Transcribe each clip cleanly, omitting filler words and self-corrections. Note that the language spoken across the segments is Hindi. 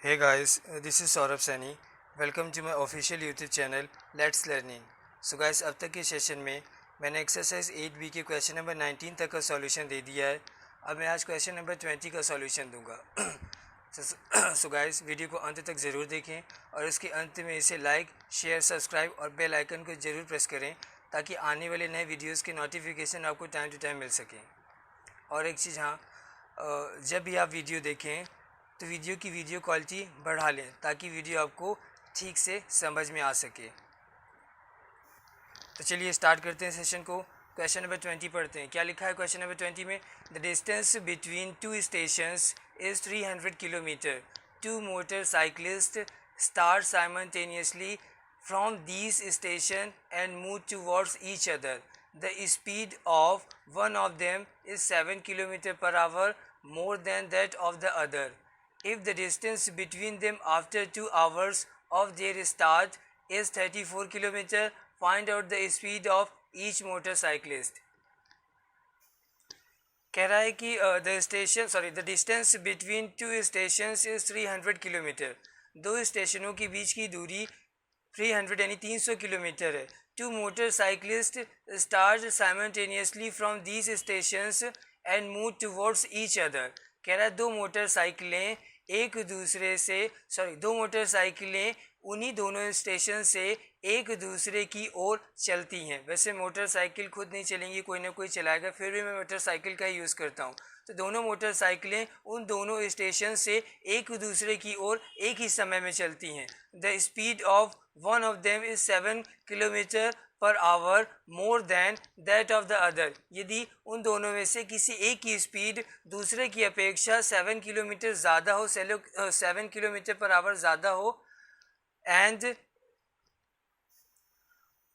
Hey guys, this is Saurabh Sani. Welcome to my official YouTube channel Let's Learning. So guys, अब तक के सेशन में मैंने एक्सरसाइज 8B के क्वेश्चन नंबर 19 तक का सॉल्यूशन दे दिया है. अब मैं आज क्वेश्चन नंबर 20 का सॉल्यूशन दूंगा. सो गाइस, वीडियो को अंत तक ज़रूर देखें और इसके अंत में इसे लाइक, शेयर, सब्सक्राइब और बेल आइकन को ज़रूर प्रेस करें ताकि आने वाले नए वीडियोज़ के नोटिफिकेशन आपको टाइम टू टाइम मिल सकें. और एक चीज़, हाँ, जब भी आप वीडियो देखें तो वीडियो क्वालिटी बढ़ा लें ताकि वीडियो आपको ठीक से समझ में आ सके. तो चलिए स्टार्ट करते हैं सेशन को. क्वेश्चन नंबर 20 पढ़ते हैं. क्या लिखा है क्वेश्चन नंबर 20 में? The distance between two stations is 300 kilometre. Two motor cyclist start simultaneously from these station and move towards each other. The speed of one of them is 7 km per hour more than that of the other. If the distance between them after 2 hours of their start is 34 km, find out the speed of each motorcyclist. कह रहा है कि the distance between to station is 300 kilometre. दो स्टेशनों के बीच की दूरी 300 यानी 300 किलोमीटर है. Two motorcyclist start simultaneously from these stations and move towards each other. कह रहा है दो मोटरसाइकिलें उन्हीं दोनों स्टेशन से एक दूसरे की ओर चलती हैं. वैसे मोटरसाइकिल खुद नहीं चलेंगी, कोई ना कोई चलाएगा, फिर भी मैं मोटरसाइकिल का यूज़ करता हूँ. तो दोनों मोटरसाइकिलें उन दोनों स्टेशन से एक दूसरे की ओर एक ही समय में चलती हैं. The speed of one of them is 7 kilometre per our more than that of the other. यदि उन दोनों में से किसी एक की स्पीड दूसरे की अपेक्षा 7 किलोमीटर ज़्यादा हो, 7 किलोमीटर पर आवर ज़्यादा हो, एंड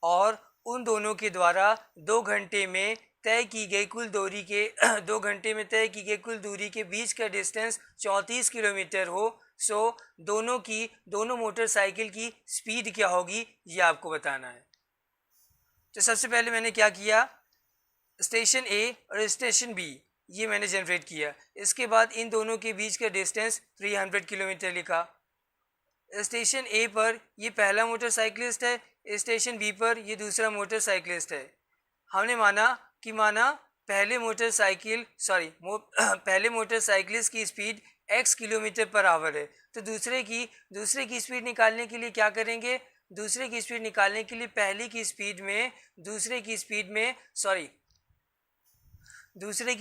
और उन दोनों के द्वारा 2 घंटे में तय की गई कुल दूरी के 2 घंटे में तय की गई कुल दूरी के बीच का डिस्टेंस 34 किलोमीटर हो, सो दोनों मोटरसाइकिल की स्पीड क्या होगी ये आपको बताना है. तो सबसे पहले मैंने क्या किया, स्टेशन ए और स्टेशन बी ये मैंने जनरेट किया. इसके बाद इन दोनों के बीच का डिस्टेंस 300 किलोमीटर लिखा. स्टेशन ए पर ये पहला मोटरसाइकिलिस्ट है, स्टेशन बी पर ये दूसरा मोटरसाइकिलिस्ट है. हमने माना पहले मोटरसाइकिलिस्ट की speed x kilometre per our है. तो दूसरे की स्पीड निकालने के लिए क्या करेंगे, दूसरे की स्पीड निकालने के लिए पहले की स्पीड में दूसरे की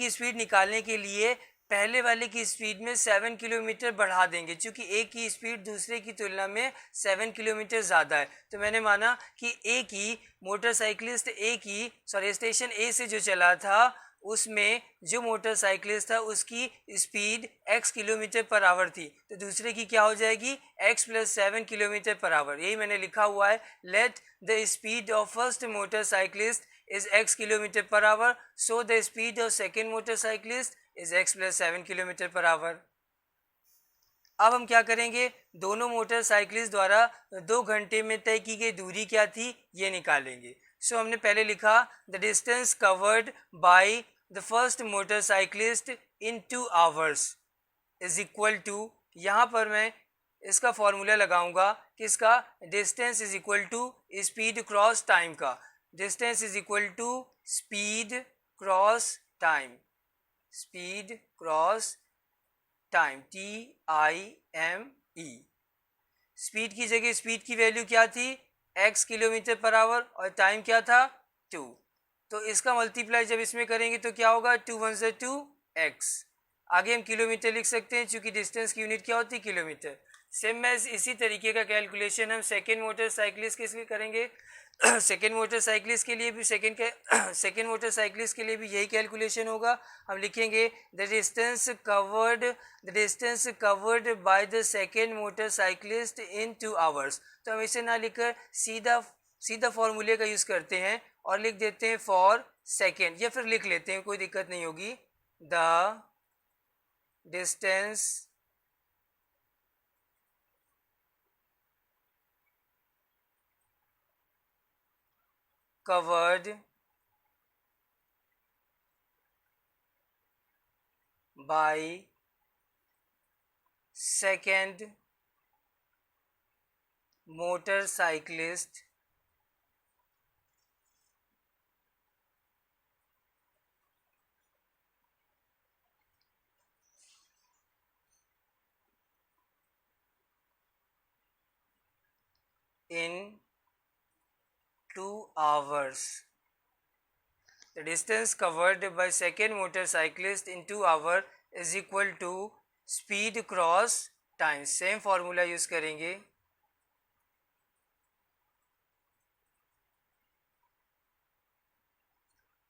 स्पीड निकालने के लिए पहले वाले की स्पीड में 7 किलोमीटर बढ़ा देंगे, क्योंकि एक की स्पीड दूसरे की तुलना में 7 किलोमीटर ज़्यादा है. तो मैंने माना कि स्टेशन ए से जो चला था उसमें जो मोटरसाइकिलिस्ट था उसकी speed x kilometre per our थी, तो दूसरे की क्या हो जाएगी, x + 7 किलोमीटर पर आवर. यही मैंने लिखा हुआ है, let the speed of first motorcyclist is x kilometre per our, so the speed of second motorcyclist is x + 7 kilometre per our. अब हम क्या करेंगे, दोनों मोटरसाइकिलिस्ट द्वारा 2 घंटे में तय की गई दूरी क्या थी ये निकालेंगे. सो हमने पहले लिखा the distance covered by the first motorcyclist in 2 hours is equal to, यहाँ पर मैं इसका फॉर्मूला लगाऊंगा कि इसका distance is equal to speed cross time का. Distance is equal to speed cross time, TIME. Speed की जगह स्पीड की वैल्यू क्या थी, x किलोमीटर पर आवर, और टाइम क्या था 2. तो इसका मल्टीप्लाई जब इसमें करेंगे तो क्या होगा, 2 × 1 = 2x. आगे हम किलोमीटर लिख सकते हैं क्योंकि डिस्टेंस की यूनिट क्या होती है, किलोमीटर. सेम इसी तरीके का कैलकुलेशन हम सेकेंड मोटरसाइकिलिस्ट के लिए करेंगे. सेकेंड मोटरसाइकिलिस्ट के लिए भी यही कैलकुलेशन होगा. हम लिखेंगे the distance covered by the second motorcyclist in 2 hours. तो हम इसे ना लिखकर सीधा फॉर्मूले का यूज़ करते हैं और लिख देते हैं फॉर सेकेंड, या फिर लिख लेते हैं, कोई दिक्कत नहीं होगी. The distance covered by second motorcyclist in 2 hours. The distance covered by second motorcyclist in 2 hours is equal to speed cross time. Same formula use करेंगे.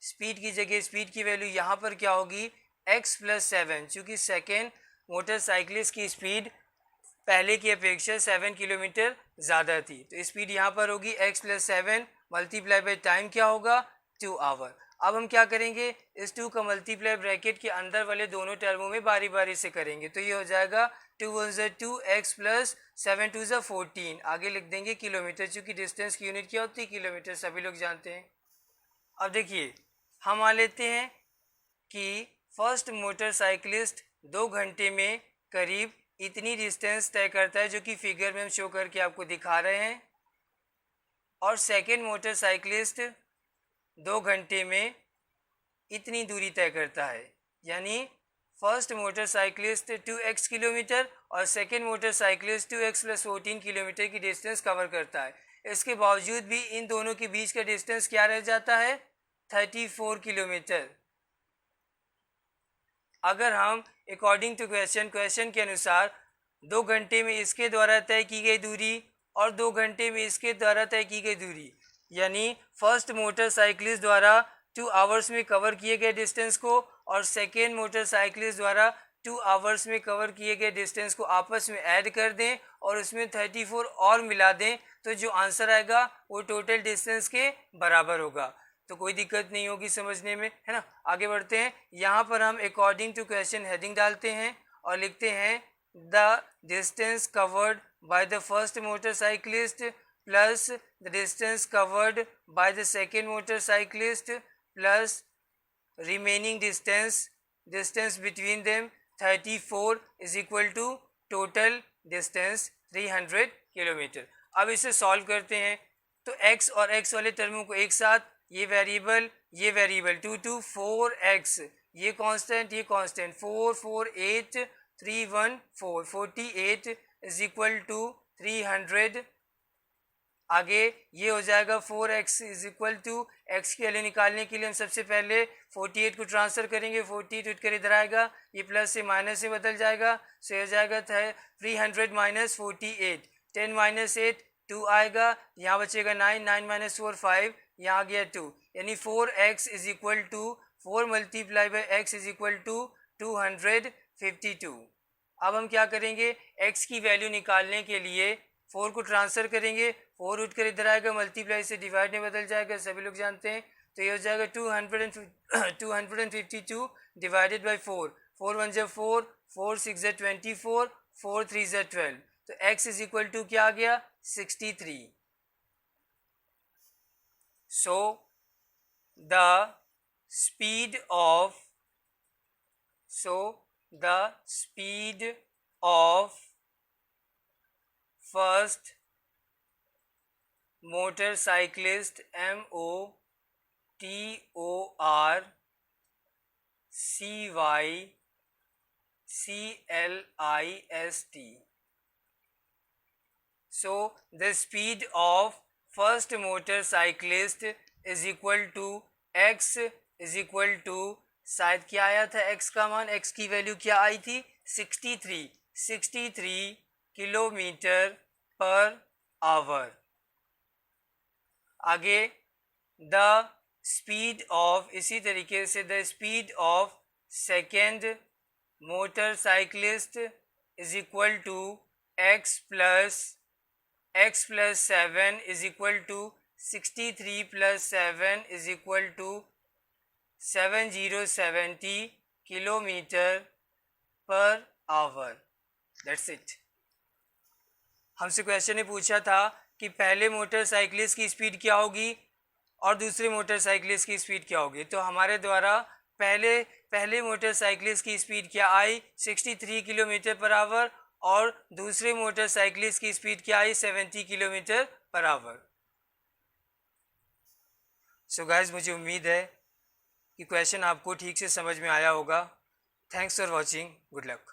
स्पीड की जगह स्पीड की वैल्यू यहाँ पर क्या होगी x प्लस 7, चूँकि सेकेंड मोटरसाइकिलिस्ट की स्पीड पहले की अपेक्षा 7 किलोमीटर ज़्यादा थी, तो स्पीड यहाँ पर होगी x plus 7 multiply by time क्या होगा 2 आवर. अब हम क्या करेंगे, इस 2 का मल्टीप्लाई ब्रैकेट के अंदर वाले दोनों टर्मों में बारी बारी से करेंगे, तो ये हो जाएगा 2 1 2 x प्लस 7 2 14. आगे लिख देंगे किलोमीटर, चूँकि डिस्टेंस की यूनिट क्या होती है किलोमीटर, सभी लोग जानते हैं. अब देखिए हम मान लेते हैं कि फर्स्ट मोटरसाइकिलिस्ट 2 घंटे में करीब इतनी डिस्टेंस तय करता है, जो कि फिगर में हम शो करके आपको दिखा रहे हैं, और सेकेंड मोटरसाइकिलिस्ट 2 घंटे में इतनी दूरी तय करता है. यानी फर्स्ट मोटरसाइकिलिस्ट 2x किलोमीटर और second motorcyclist 2x plus 14 kilometre की डिस्टेंस कवर करता है. इसके बावजूद भी इन दोनों के बीच का डिस्टेंस क्या रह जाता है 34 किलोमीटर. अगर हम अकॉर्डिंग टू क्वेश्चन के अनुसार 2 घंटे में इसके द्वारा तय की गई दूरी और 2 घंटे में इसके द्वारा तय की गई दूरी, यानी फर्स्ट मोटरसाइकिलिस्ट द्वारा 2 आवर्स में कवर किए गए डिस्टेंस को और सेकेंड मोटरसाइकिलिस्ट द्वारा 2 आवर्स में कवर किए गए डिस्टेंस को आपस में ऐड कर दें और उसमें 34 और मिला दें, तो जो आंसर आएगा वो टोटल डिस्टेंस के बराबर होगा. तो कोई दिक्कत नहीं होगी समझने में, है ना. आगे बढ़ते हैं. यहाँ पर हम अकॉर्डिंग टू क्वेश्चन हेडिंग डालते हैं और लिखते हैं the distance covered by the first motorcyclist plus the distance covered by the second motorcyclist plus remaining distance between them 34 is equal to total distance 300 kilometre. अब इसे सॉल्व करते हैं, तो x और x वाले टर्मों को एक साथ, ये वेरिएबल 2 2 4x, ये कांस्टेंट 4 4 8 3 1 4 48 इज इक्वल टू 300. आगे ये हो जाएगा 4x is equal to x की वैल्यू निकालने के लिए हम सबसे पहले 48 को ट्रांसफर करेंगे. 48 उठकर इधर आएगा, ये प्लस से माइनस से बदल जाएगा, सो हो जाएगा 300 माइनस 48. 10 माइनस 8 2 आएगा, यहाँ बचेगा 9 9 माइनस 4 5, यहाँ आ गया 2, यानी 4x is equal to 4 multiply by x is equal to 252. अब हम क्या करेंगे, x की वैल्यू निकालने के लिए 4 को ट्रांसफर करेंगे, 4 उठ कर इधर आएगा, मल्टीप्लाई से डिवाइड में बदल जाएगा, सभी लोग जानते हैं, तो ये हो जाएगा 252 डिवाइडेड बाई 4. 4 1 जा 4, 4 6 जा 24, 4 3 जा 12, तो x इज इक्वल टू क्या आ गया 63. So the speed of first motorcyclist motorcyclist. So the speed of first motorcyclist is equal to x is equal to, शायद क्या आया था x का मान, x की वैल्यू क्या आई थी 63 किलोमीटर पर आवर. आगे द स्पीड ऑफ, इसी तरीके से the speed of second motorcyclist is equal to x plus 7 is equal to 63 plus 7 is equal to 7070 kilometre per hour. That's it. हमसे क्वेश्चन ने पूछा था कि पहले मोटरसाइकिलिस्ट की स्पीड क्या होगी और दूसरे मोटरसाइकिलिस्ट की स्पीड क्या होगी. तो हमारे द्वारा पहले मोटरसाइकिलिस्ट की स्पीड क्या आई 63 किलोमीटर पर आवर और दूसरे मोटरसाइकिलिस्ट की स्पीड क्या है 70 kilometre per our. So guys मुझे उम्मीद है कि क्वेश्चन आपको ठीक से समझ में आया होगा। Thanks for watching, good luck.